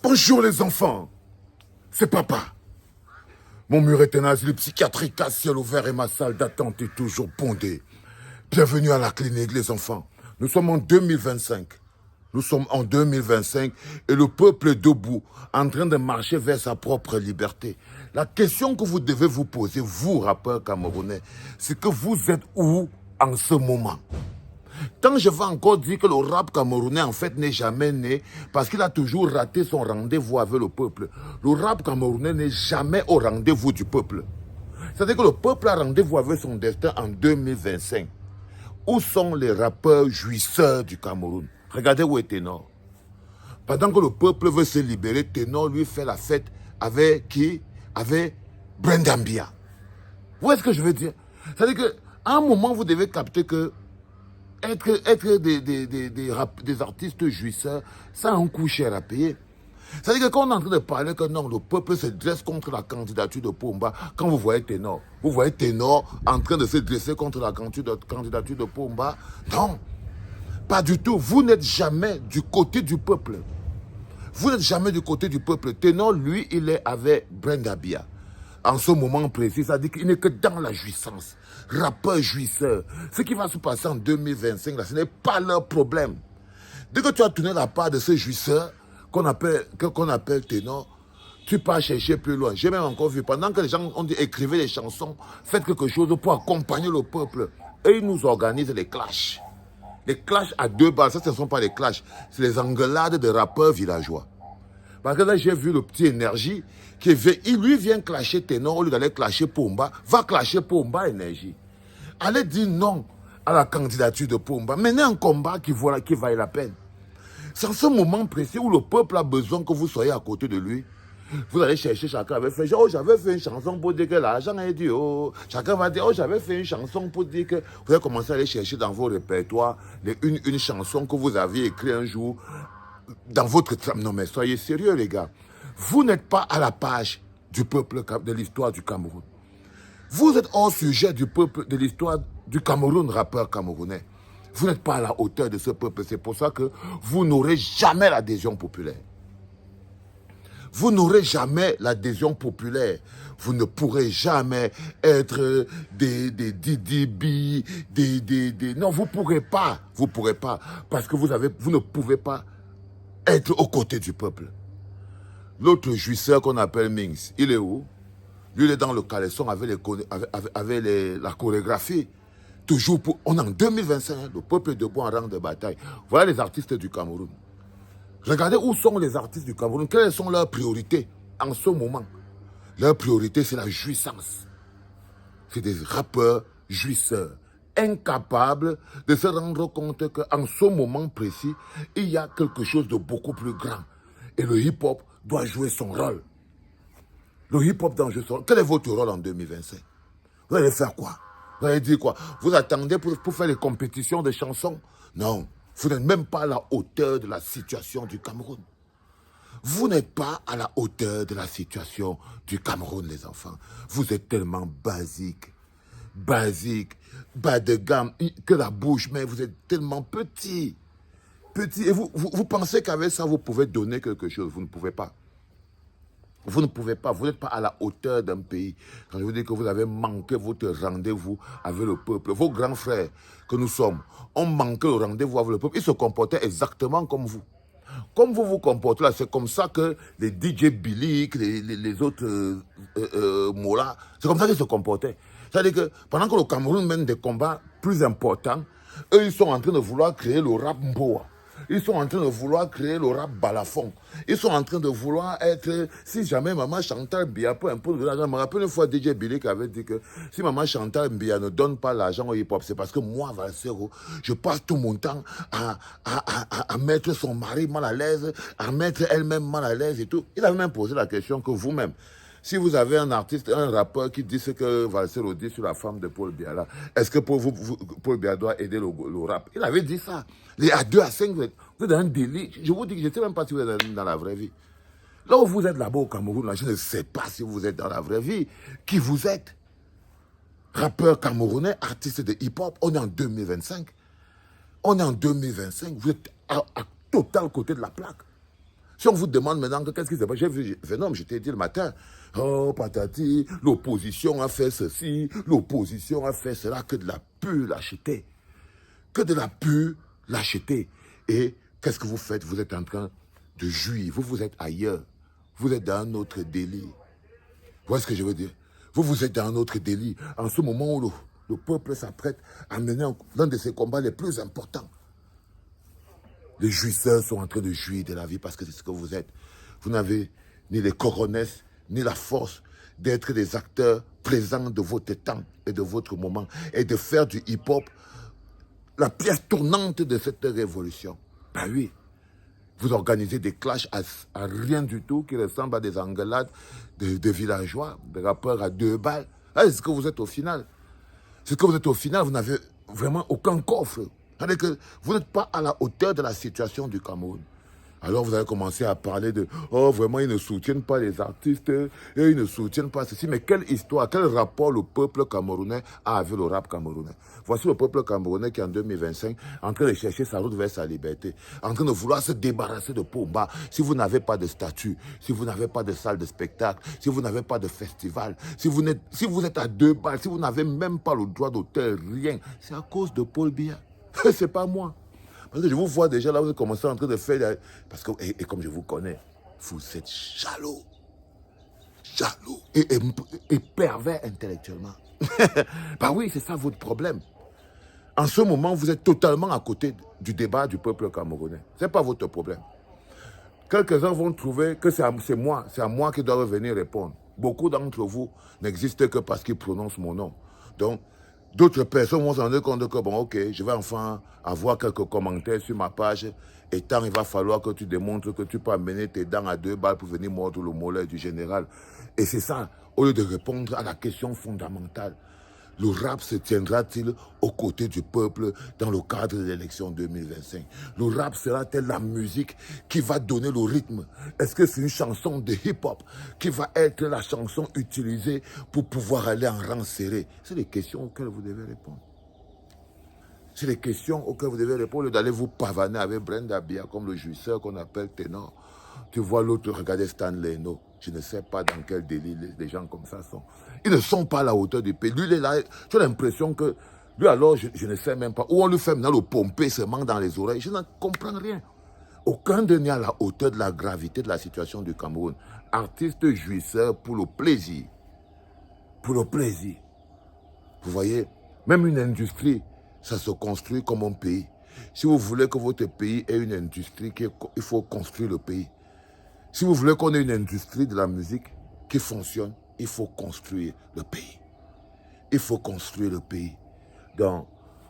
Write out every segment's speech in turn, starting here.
Bonjour les enfants, c'est papa. Mon mur est un asile psychiatrique à ciel ouvert et ma salle d'attente est toujours bondée. Bienvenue à la clinique les enfants. Nous sommes en 2025. Nous sommes en 2025 et le peuple est debout, en train de marcher vers sa propre liberté. La question que vous devez vous poser, vous rappeurs camerounais, c'est que vous êtes où en ce moment? Tant je vais encore dire que le rap camerounais en fait n'est jamais né parce qu'il a toujours raté son rendez-vous avec le peuple. Le rap camerounais n'est jamais au rendez-vous du peuple. C'est-à-dire que le peuple a rendez-vous avec son destin en 2025. Où sont les rappeurs jouisseurs du Cameroun? Regardez où est Ténor. Pendant que le peuple veut se libérer, Ténor lui fait la fête avec qui? Avec Brendambia. Vous voyez ce que je veux dire? C'est-à-dire qu'à un moment, vous devez capter que être des artistes jouisseurs, ça a un coût cher à payer. C'est-à-dire que quand on est en train de parler que non, le peuple se dresse contre la candidature de Pomba, quand vous voyez Ténor en train de se dresser contre la candidature de Pomba, non, pas du tout. Vous n'êtes jamais du côté du peuple. Vous n'êtes jamais du côté du peuple. Ténor, lui, il est avec Brenda Bia. En ce moment précis, ça dit qu'il n'est que dans la jouissance. Rappeur jouisseur. Ce qui va se passer en 2025, là, ce n'est pas leur problème. Dès que tu as tourné la part de ce jouisseur, qu'on appelle Ténor, tu pars chercher plus loin. J'ai même encore vu, pendant que les gens ont dit écrivez des chansons, faites quelque chose pour accompagner le peuple. Et ils nous organisent les clashs. Les clashs à deux balles, ça ce ne sont pas les clashs, c'est les engueulades de rappeurs villageois. Parce que là, j'ai vu le petit Énergie qui lui vient clasher Ténor au lieu d'aller clasher Pomba. Va clasher Pomba, Énergie. Allez dire non à la candidature de Pomba. Menez un combat qui vaille la peine. C'est en ce moment précis où le peuple a besoin que vous soyez à côté de lui. Vous allez chercher, chacun avait fait, oh, j'avais fait une chanson pour dire que l'argent est dû. Oh. Chacun va dire, oh, j'avais fait une chanson pour dire que... Vous allez commencer à aller chercher dans vos répertoires une chanson que vous aviez écrite un jour dans votre... Non mais soyez sérieux les gars. Vous n'êtes pas à la page du peuple de l'histoire du Cameroun. Vous êtes hors sujet du peuple de l'histoire du Cameroun, rappeur camerounais. Vous n'êtes pas à la hauteur de ce peuple. C'est pour ça que vous n'aurez jamais l'adhésion populaire. Vous n'aurez jamais l'adhésion populaire. Vous ne pourrez jamais être des Didi B, Non, vous ne pourrez pas. Vous ne pourrez pas. Parce que vous ne pouvez pas être aux côtés du peuple. L'autre jouisseur qu'on appelle Minx, il est où? Lui, il est dans le caleçon avec la chorégraphie. Toujours on est en 2025, le peuple est debout en rang de bataille. Voilà les artistes du Cameroun. Regardez où sont les artistes du Cameroun. Quelles sont leurs priorités en ce moment? Leur priorité, c'est la jouissance. C'est des rappeurs jouisseurs, incapables de se rendre compte qu'en ce moment précis, il y a quelque chose de beaucoup plus grand. Et le hip-hop doit jouer son rôle. Le hip-hop doit jouer son rôle. Quel est votre rôle en 2025? Vous allez faire quoi? Vous allez dire quoi? Vous attendez pour faire les compétitions de chansons? Non. Vous n'êtes même pas à la hauteur de la situation du Cameroun. Vous n'êtes pas à la hauteur de la situation du Cameroun, les enfants. Vous êtes tellement basique, bas de gamme, que la bouche, mais vous êtes tellement petit. Et vous pensez qu'avec ça, vous pouvez donner quelque chose. Vous ne pouvez pas. Vous ne pouvez pas, vous n'êtes pas à la hauteur d'un pays. Quand je vous dis que vous avez manqué votre rendez-vous avec le peuple, vos grands frères que nous sommes ont manqué le rendez-vous avec le peuple. Ils se comportaient exactement comme vous. Comme vous vous comportez là, c'est comme ça que les DJ Billy, les autres Mola, c'est comme ça qu'ils se comportaient. C'est-à-dire que pendant que le Cameroun mène des combats plus importants, eux, ils sont en train de vouloir créer le rap Mboa. Ils sont en train de vouloir créer le rap balafon. Ils sont en train de vouloir être... Si jamais Maman Chantal Mbia peut imposer de l'argent, je me rappelle une fois DJ Billy qui avait dit que si Maman Chantal Mbia ne donne pas l'argent au hip-hop, c'est parce que moi, Valsero, je passe tout mon temps à mettre son mari mal à l'aise, à mettre elle-même mal à l'aise et tout. Il avait même posé la question que vous-même, si vous avez un artiste, un rappeur qui dit ce que Valsero dit sur la femme de Paul Biya là, est-ce que pour vous, Paul Biya doit aider le rap? Il avait dit ça. À 2 à 5, vous êtes dans un délit. Je vous dis que je ne sais même pas si vous êtes dans la vraie vie. Là où vous êtes là-bas au Cameroun, là, je ne sais pas si vous êtes dans la vraie vie. Qui vous êtes? Rappeur camerounais, artiste de hip-hop, on est en 2025. On est en 2025, vous êtes à total côté de la plaque. Si on vous demande maintenant qu'est-ce qui s'est passé, non, je t'ai dit le matin, oh patati, l'opposition a fait ceci, l'opposition a fait cela, que de la pure lâcheté. Que de la pure lâcheté. Et qu'est-ce que vous faites? Vous êtes en train de jouir, vous êtes ailleurs, vous êtes dans un autre délit. Vous voyez ce que je veux dire? Vous êtes dans un autre délit. En ce moment où le peuple s'apprête à mener l'un de ses combats les plus importants. Les jouisseurs sont en train de jouir de la vie parce que c'est ce que vous êtes. Vous n'avez ni les coronesses, ni la force d'être des acteurs présents de votre temps et de votre moment et de faire du hip-hop la pièce tournante de cette révolution. Ben oui, vous organisez des clashs à rien du tout qui ressemblent à des engueulades de villageois, de rappeurs à 2 balles. C'est ce que vous êtes au final. C'est ce que vous êtes au final, vous n'avez vraiment aucun coffre. C'est-à-dire que vous n'êtes pas à la hauteur de la situation du Cameroun. Alors vous allez commencer à parler de « Oh, vraiment, ils ne soutiennent pas les artistes, et ils ne soutiennent pas ceci. » Mais quelle histoire, quel rapport le peuple camerounais a avec le rap camerounais? Voici le peuple camerounais qui, en 2025, est en train de chercher sa route vers sa liberté, en train de vouloir se débarrasser de Pomba. Si vous n'avez pas de statut, si vous n'avez pas de salle de spectacle, si vous n'avez pas de festival, si vous êtes à 2 balles, si vous n'avez même pas le droit d'auteur, rien, c'est à cause de Paul Biya. C'est pas moi. Parce que je vous vois déjà là, vous commencez en train de faire... Parce que, et comme je vous connais, vous êtes jaloux. Jaloux. Et pervers intellectuellement. Bah oui, c'est ça votre problème. En ce moment, vous êtes totalement à côté du débat du peuple camerounais. Ce n'est pas votre problème. Quelques-uns vont trouver que c'est à moi qui dois revenir répondre. Beaucoup d'entre vous n'existent que parce qu'ils prononcent mon nom. Donc, d'autres personnes vont se rendre compte que, bon, ok, je vais enfin avoir quelques commentaires sur ma page. Et tant il va falloir que tu démontres que tu peux amener tes dents à 2 balles pour venir mordre le mollet du général. Et c'est ça, au lieu de répondre à la question fondamentale. Le rap se tiendra-t-il aux côtés du peuple dans le cadre de l'élection 2025? Le rap sera-t-elle la musique qui va donner le rythme? Est-ce que c'est une chanson de hip-hop qui va être la chanson utilisée pour pouvoir aller en rang serré? C'est les questions auxquelles vous devez répondre. C'est les questions auxquelles vous devez répondre, au lieu d'aller vous pavaner avec Brenda Biya comme le jouisseur qu'on appelle ténor. Tu vois l'autre regarder Stan Leno. Je ne sais pas dans quel délit les gens comme ça sont. Ils ne sont pas à la hauteur du pays. Lui, il est là. Tu as l'impression que... Lui, alors, je ne sais même pas. Où on lui fait maintenant le pomper seulement dans les oreilles. Je ne comprends rien. Aucun d'eux n'est à la hauteur de la gravité de la situation du Cameroun. Artiste jouisseur pour le plaisir. Pour le plaisir. Vous voyez, même une industrie, ça se construit comme un pays. Si vous voulez que votre pays ait une industrie, il faut construire le pays. Si vous voulez qu'on ait une industrie de la musique qui fonctionne, il faut construire le pays. Il faut construire le pays. Donc,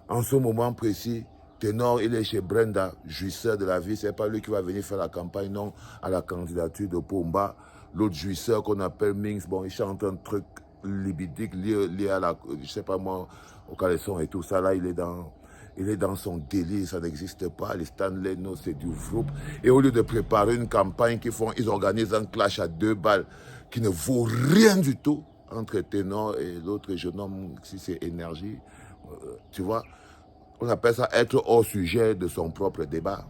en ce moment précis, Ténor, il est chez Brenda, jouisseur de la vie. Ce n'est pas lui qui va venir faire la campagne, non, à la candidature de Pomba. L'autre jouisseur qu'on appelle Minx, bon, il chante un truc libidique lié à la, je sais pas moi, au caleçon et tout ça. Là, il est dans son délire, ça n'existe pas. Les Stan Leno, c'est du groupe. Et au lieu de préparer une campagne ils organisent un clash à 2 balles qui ne vaut rien du tout entre Ténor et l'autre jeune homme, si c'est Énergie. Tu vois, on appelle ça être hors sujet de son propre débat.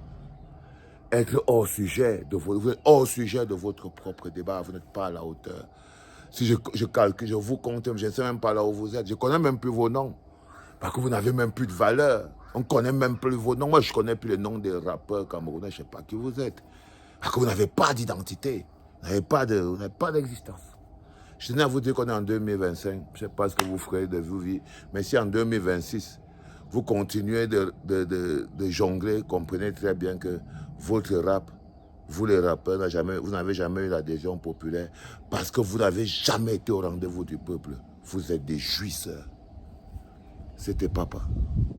Être hors sujet vous êtes hors sujet de votre propre débat, vous n'êtes pas à la hauteur. Si je calcule, je vous compte, je ne sais même pas là où vous êtes. Je ne connais même plus vos noms. Parce que vous n'avez même plus de valeur. On ne connaît même plus vos noms. Moi, je ne connais plus les noms des rappeurs camerounais. Je ne sais pas qui vous êtes. Parce que vous n'avez pas d'identité. Vous n'avez pas d'existence. Je tenais à vous dire qu'on est en 2025. Je ne sais pas ce que vous ferez de vos vies. Mais si en 2026, vous continuez de jongler, comprenez très bien que votre rap, vous les rappeurs, vous n'avez jamais eu l'adhésion populaire parce que vous n'avez jamais été au rendez-vous du peuple. Vous êtes des jouisseurs. C'était papa.